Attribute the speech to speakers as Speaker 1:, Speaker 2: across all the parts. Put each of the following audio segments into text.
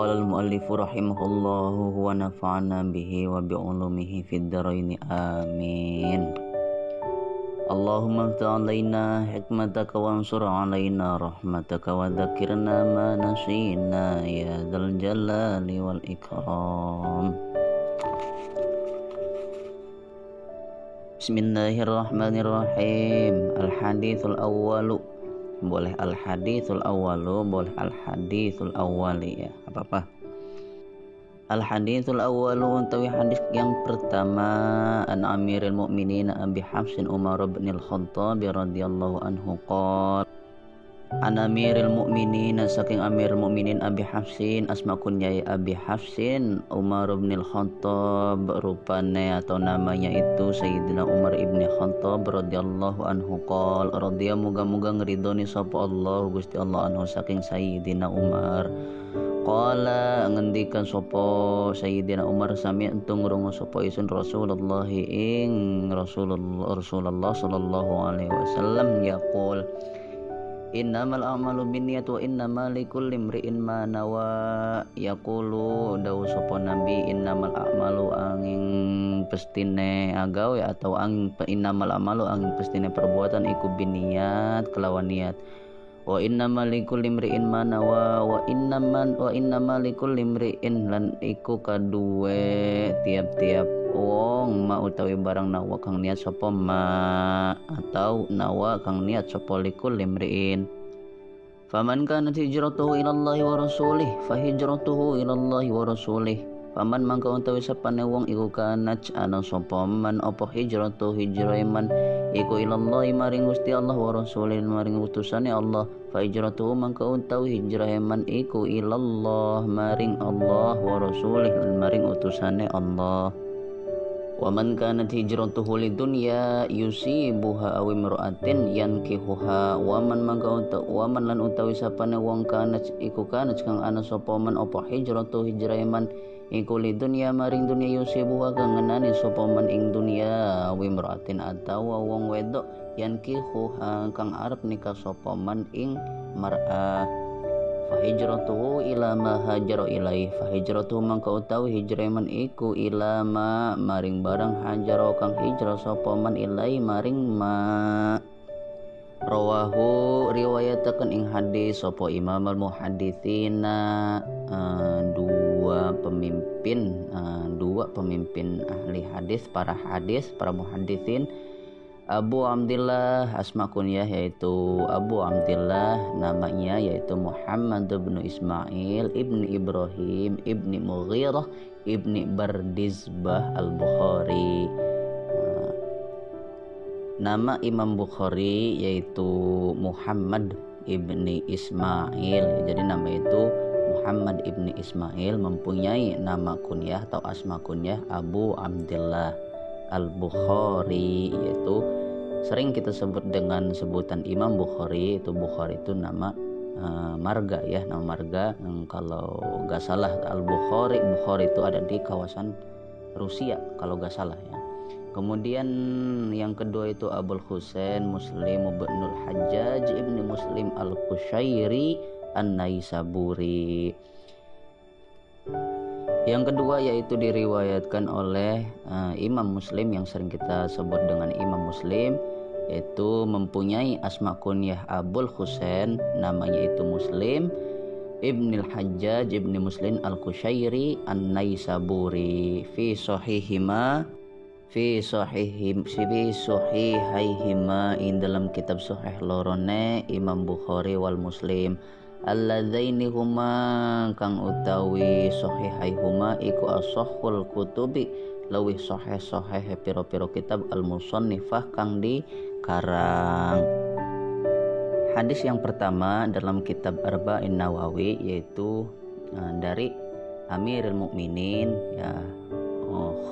Speaker 1: Qala al-muallifu rahimahullahu wa nafa'ana bihi wa bi'ulumihi fid dharaini amin. Allahumma aftah alaina hikmataka wansur alaina rahmataka wa dzakirna ma nasina ya dzal jalali wal ikram. Bismillahirrahmanirrahim. Al-hadithul awwalu. Boleh al-hadithul awwalu, boleh al-hadithul awwali, ya apa-apa. Al-hadithul awwalu utawi hadis yang pertama, an Amiril Mukminin Abi Hafsin Umar bin Al-Khattab radhiyallahu anhu qala, an Amiril Mukminin, saking Amirul Mukminin Abi Hafsin, asma kunyai Abi Hafsin Umar bin Al-Khattab, rupane atau namanya itu Sayyidina Umar ibn Khattab radhiyallahu anhu qala, radhiya muga-muga ngridoni sapa Allah Gusti Allah anhu saking Sayyidina Umar. Qala ngendikan sapa Sayyidina Umar, sami entung ngrungu sapa isun Rasulullah ing Rasulullah sallallahu alaihi wasallam yaqul, innamal a'malu binniyat wa innamal likulli imri'in ma nawa. Yaqulu dawu sapa nabi, innamal a'malu angin pestine agawe atau angin innamal a'malu angin pestine perbuatan iku binniyat kelawan niat. Wa innamal likulli imri'in ma nawa wa innamal likulli imri'in lan iku kaduwe tiap-tiap wong ma utawi barang nawa kang niat sapa ma atau nawa kang niat sapa likulli imri'in. Faman kanat hijratuhu ilallahi wa rasulih fa hijratuhu ilallahi wa rasulih. Paman mangka utawi sapane wong iku kanat ana sapa man apa hijratu hijrah man iku ilallahi maring Gusti Allah wa rasulih maring utusane Allah. Fa hijratu mangka utawi hijrah man iku ilallah maring Allah wa rasulih maring utusane Allah. Wa man kanat hijratuhu lidunya yusibuha aw imra'atin yankihuha. Wa man lan utawi sapane wong kanat iku kanat kang ana sapa man apa hijratu hijrah man iku lidunya maring dunya yusibuha kang ngenani sapa man ing dunya aw imra'atin atawa wong wedok yankihuha kang arep nikah sapa man ing mar'ah. Fa hijratuhu ila ma hajara ilaih. Fa hijratuhu mangka utawi hijrah man iku ila ma maring barang hajara kang hijrah sapa man ilaih maring ma. Rawahu riwayataken ing hadis sapa Imam al-Muhadditsina, dua pemimpin ahli hadis, para muhadditsin. Abu Abdillah, asma kunyah yaitu Abu Abdillah, namanya yaitu Muhammad bin Ismail ibni Ibrahim ibni Mughirah ibni Bardizbah al-Bukhari. Nama Imam Bukhari yaitu Muhammad ibni Ismail. Jadi nama itu Muhammad ibni Ismail mempunyai nama kunyah atau asma kunyah Abu Abdillah al-Bukhari, yaitu sering kita sebut dengan sebutan Imam Bukhari. Itu Bukhari itu nama marga ya, nama marga. Kalau gak salah Bukhari itu ada di kawasan Rusia kalau gak salah ya. Kemudian yang kedua itu Abul Husain Muslim ibnul Hajjaj ibni Muslim al-Qushairi an-Naisaburi. Yang kedua yaitu diriwayatkan oleh Imam Muslim yang sering kita sebut dengan Imam Muslim, yaitu mempunyai asma kunyah Abul Husain, namanya itu Muslim ibnul Hajjaj ibni Muslim al-Qushairi an-Naisaburi fi sahihaihima in dalam kitab sahih lorone Imam Bukhari wal Muslim, alladzaini huma kang utawi sahihaihuma iku ashahul kutubi lawih sahih piro-piro kitab al-musannifah kang dikarang. Hadis yang pertama dalam kitab Arba'in Nawawi yaitu dari Amirul Mukminin ya.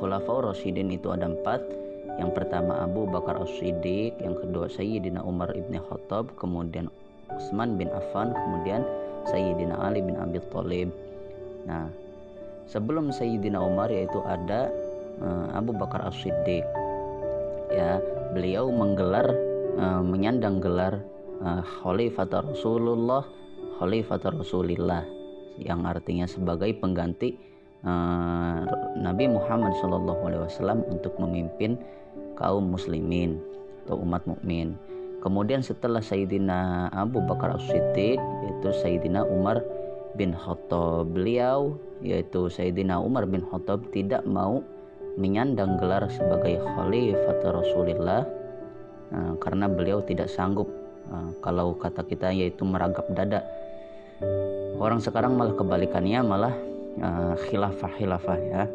Speaker 1: Khulafaur Rasyidin itu ada 4. Yang pertama Abu Bakar As-Siddiq, yang kedua Sayyidina Umar ibn Khattab, kemudian Utsman bin Affan, kemudian Sayyidina Ali bin Abi Thalib. Nah, sebelum Sayyidina Umar yaitu ada Abu Bakar As-Siddiq. Ya, beliau menyandang gelar Khalifatul Rasulillah yang artinya sebagai pengganti Nabi Muhammad SAW untuk memimpin kaum muslimin atau umat mukmin. Kemudian setelah Sayyidina Abu Bakar As-Siddiq, yaitu Sayyidina Umar bin Khattab, beliau yaitu Sayyidina Umar bin Khattab tidak mau menyandang gelar sebagai Khalifah Rasulullah karena beliau tidak sanggup, kalau kata kita yaitu meragap dada. Orang sekarang malah kebalikannya, malah khilafah ya.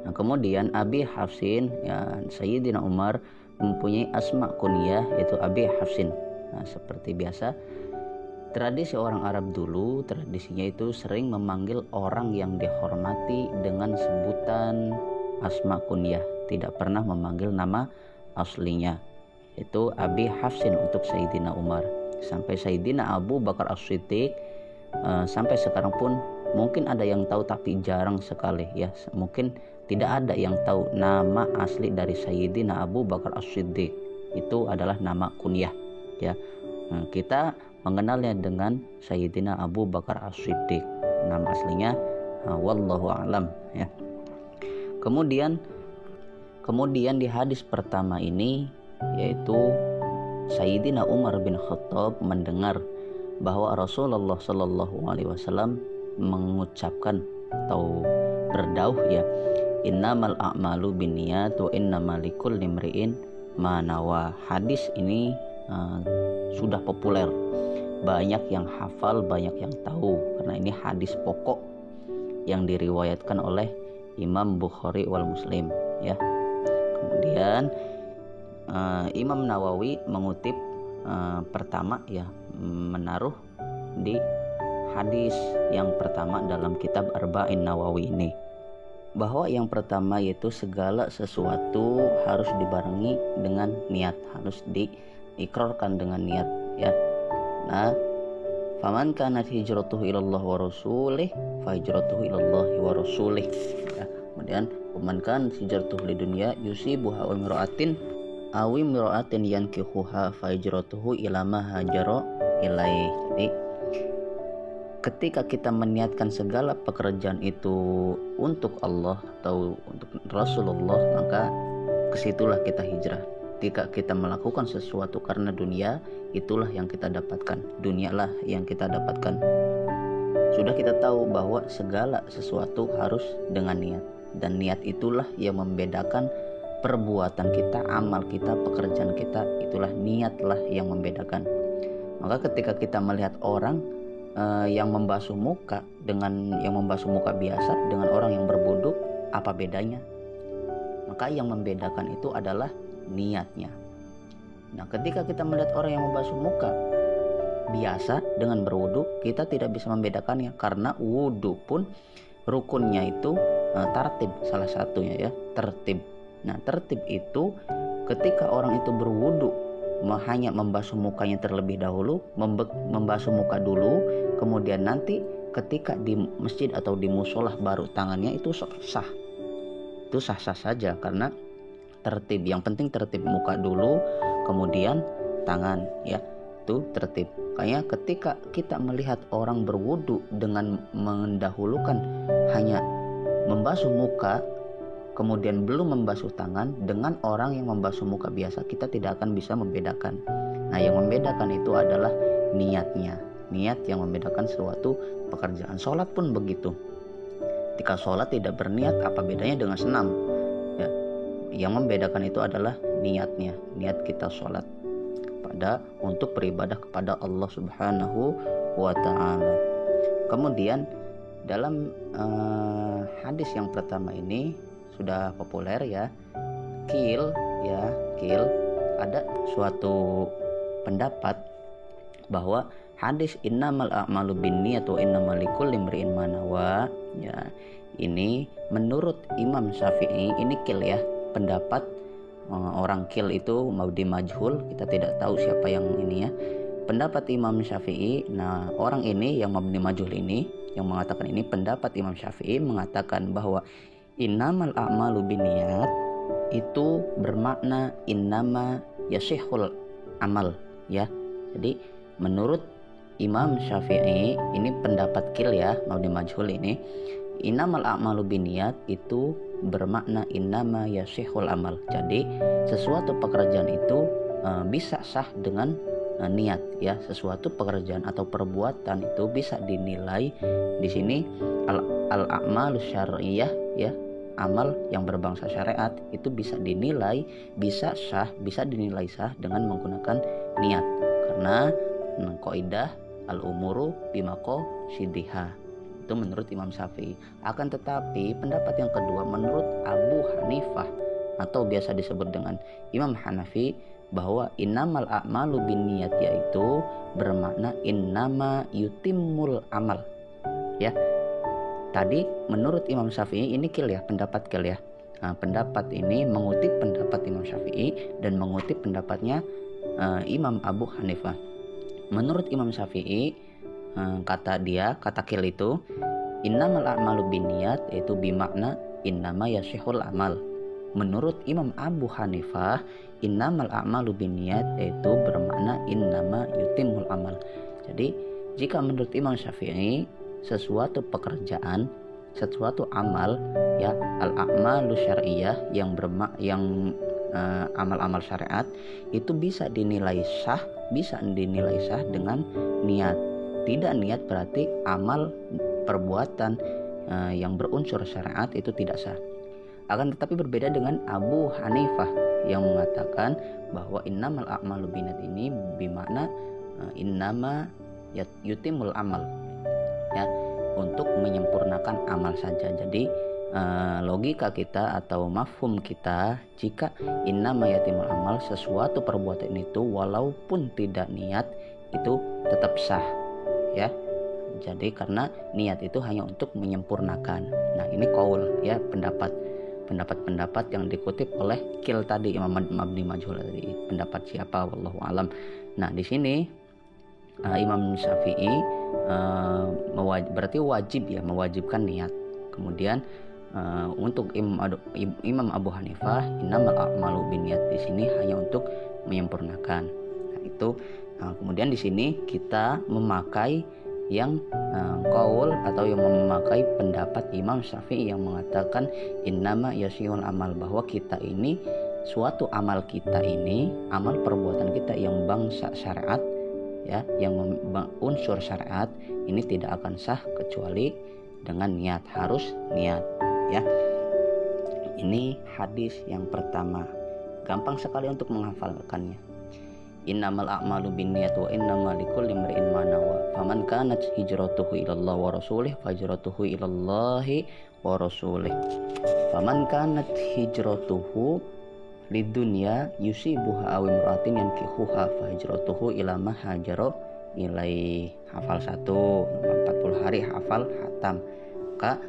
Speaker 1: Nah, kemudian Abi Hafsin ya, Sayyidina Umar mempunyai asma kunyah yaitu Abi Hafsin. Nah, seperti biasa tradisi orang Arab dulu, tradisinya itu sering memanggil orang yang dihormati dengan sebutan asma kunyah, tidak pernah memanggil nama aslinya, yaitu Abi Hafsin untuk Sayyidina Umar. Sampai Sayyidina Abu Bakar As-Siddiq sampai sekarang pun mungkin ada yang tahu tapi jarang sekali ya. Mungkin tidak ada yang tahu nama asli dari Sayyidina Abu Bakar As-Siddiq. Itu adalah nama kunyah ya. Kita mengenalnya dengan Sayyidina Abu Bakar As-Siddiq. Nama aslinya wallahu a'lam ya. Kemudian di hadis pertama ini, yaitu Sayyidina Umar bin Khattab mendengar bahwa Rasulullah Shallallahu Alaihi Wasallam mengucapkan atau berdauh ya, innamal a'malu binniyat wa innamal likulli imri'in ma nawa. Hadis ini sudah populer, banyak yang hafal, banyak yang tahu, karena ini hadis pokok yang diriwayatkan oleh Imam Bukhari wal Muslim ya. Kemudian Imam Nawawi mengutip pertama ya, menaruh di hadis yang pertama dalam kitab Arba'in Nawawi ini, bahwa yang pertama yaitu segala sesuatu harus dibarengi dengan niat, harus diikrarkan dengan niat ya. Nah, faman kanat hijratuhu ilallah wa rasulih fa hijratuhu ilallahi wa rasulih ya. Kemudian faman kanat hijratuhu lidunya yusibuha wa imra'atin aw imra'atin yankihuha fa hijratuhu ila ma hajara ilaih. Jadi ketika kita meniatkan segala pekerjaan itu untuk Allah atau untuk Rasulullah, maka kesitulah kita hijrah. Ketika kita melakukan sesuatu karena dunia, itulah yang kita dapatkan, dunialah yang kita dapatkan. Sudah kita tahu bahwa segala sesuatu harus dengan niat, dan niat itulah yang membedakan perbuatan kita, amal kita, pekerjaan kita. Itulah niatlah yang membedakan. Maka ketika kita melihat orang yang membasuh muka dengan yang membasuh muka biasa dengan orang yang berwudu, apa bedanya? Maka yang membedakan itu adalah niatnya. Nah, ketika kita melihat orang yang membasuh muka biasa dengan berwudu, kita tidak bisa membedakannya, karena wudu pun rukunnya itu tartib, salah satunya ya, tertib. Nah, tertib itu ketika orang itu berwudu hanya membasuh mukanya terlebih dahulu, membasuh muka dulu, kemudian nanti ketika di masjid atau di musolah baru tangannya, itu sah. Itu sah-sah saja karena tertib. Yang penting tertib, muka dulu kemudian tangan ya, itu tertib. Kayaknya ketika kita melihat orang berwudu dengan mendahulukan hanya membasuh muka kemudian belum membasuh tangan dengan orang yang membasuh muka biasa, kita tidak akan bisa membedakan. Nah, yang membedakan itu adalah niatnya. Niat yang membedakan suatu pekerjaan. Sholat pun begitu. Ketika sholat tidak berniat, apa bedanya dengan senam? Ya, yang membedakan itu adalah niatnya. Niat kita sholat untuk beribadah kepada Allah Subhanahu wa Ta'ala. Kemudian dalam hadis yang pertama ini sudah populer ya, Qil ada suatu pendapat bahwa hadis innamal a'malu binniyat wa innamal likulli imri'in ma nawa ya, ini menurut Imam Syafi'i, ini Qil ya, pendapat orang Qil itu mabdi majhul, kita tidak tahu siapa yang ini ya, pendapat Imam Syafi'i. Nah, orang ini yang mabdi majhul ini yang mengatakan ini, pendapat Imam Syafi'i mengatakan bahwa innamal a'malu binniyat itu bermakna innama yasihul amal ya. Jadi menurut Imam Syafi'i ini pendapat kil ya, mabni majhul ini, innamal a'malu binniyat itu bermakna innama yasihul amal. Jadi sesuatu pekerjaan itu bisa sah dengan niat ya. Sesuatu pekerjaan atau perbuatan itu bisa dinilai di sini al-a'malu syar'iyah ya, amal yang berbangsa syariat itu bisa dinilai bisa dinilai sah dengan menggunakan niat, karena kaidah al-umuru bimaqasidiha itu menurut Imam Syafi'i. Akan tetapi pendapat yang kedua menurut Abu Hanifah atau biasa disebut dengan Imam Hanafi, bahwa innamal a'malu binniyat yaitu bermakna innama yutimmul amal ya. Tadi menurut Imam Syafi'i ini kil ya, pendapat kil ya. Nah, pendapat ini mengutip pendapat Imam Syafi'i dan mengutip pendapatnya Imam Abu Hanifah. Menurut Imam Syafi'i, kata kil itu innamal a'malu binniyat yaitu bimakna innama yasihul amal. Menurut Imam Abu Hanifah, innamal a'malu binniyat yaitu bermakna innama yutimul amal. Jadi jika menurut Imam Syafi'i sesuatu pekerjaan, sesuatu amal ya, al-a'malu syar'iyah yang amal-amal syariat itu bisa dinilai sah dengan niat. Tidak niat berarti amal perbuatan yang berunsur syariat itu tidak sah. Akan tetapi berbeda dengan Abu Hanifah yang mengatakan bahwa innamal a'malu binniyat ini bimakna innama yutimul amal ya, untuk menyempurnakan amal saja. Jadi logika kita atau mafhum kita, jika innama yatimul amal, sesuatu perbuatan itu walaupun tidak niat itu tetap sah ya. Jadi karena niat itu hanya untuk menyempurnakan. Nah ini qaul ya, pendapat yang dikutip oleh kil tadi, Imam Mabni Majhul tadi. Pendapat siapa wallahu alam. Nah di sini Imam Syafi'i berarti mewajibkan niat. Kemudian untuk Imam Abu Hanifah innamal a'malu binniyat di sini hanya untuk menyempurnakan. Nah itu kemudian di sini kita memakai yang qaul atau yang memakai pendapat Imam Syafi'i yang mengatakan innama yasihul amal, bahwa kita ini suatu amal kita ini, amal perbuatan kita yang bangsa syariat ya, yang unsur syariat ini tidak akan sah kecuali dengan niat, harus niat ya. Ini hadis yang pertama, gampang sekali untuk menghafalkannya. Innamal a'malu binniyat wa innamal likulli imri'in ma nawa. Faman kanat hijratuhu ilallah wa rasulih fahijratuhu ilallahi wa rasulih. Faman kanat hijratuhu lidunya yusibuha aw imra'atin yankihuha fahijratuhu ila ma hajara ilaih. Hafal 1, 40 hari hafal hatam. Maka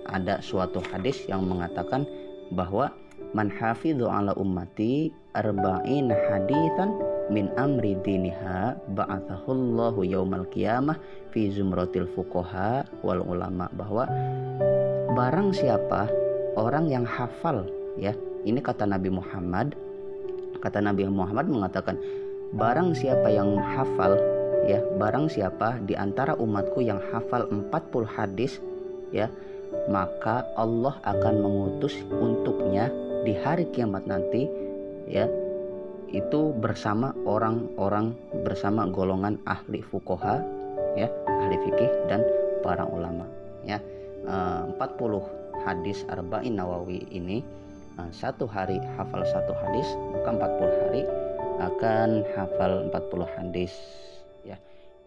Speaker 1: ada suatu hadis yang mengatakan bahwa man hafidhu ala ummati arba'in hadithan min amri diniha ba'athahullahu yaumal qiyamah fi zumratil fuqaha wal ulama, bahwa barang siapa orang yang hafal ya, ini kata Nabi Muhammad mengatakan barang siapa yang hafal ya, barang siapa di antara umatku yang hafal 40 hadis ya, maka Allah akan mengutus untuknya di hari kiamat nanti ya, itu bersama orang-orang, bersama golongan ahli fuqaha ya, ahli fikih dan para ulama ya. 40 hadis arba'in nawawi ini, satu hari hafal satu hadis, maka 40 hari akan hafal 40 hadis ya,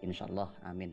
Speaker 1: insyaallah. Amin.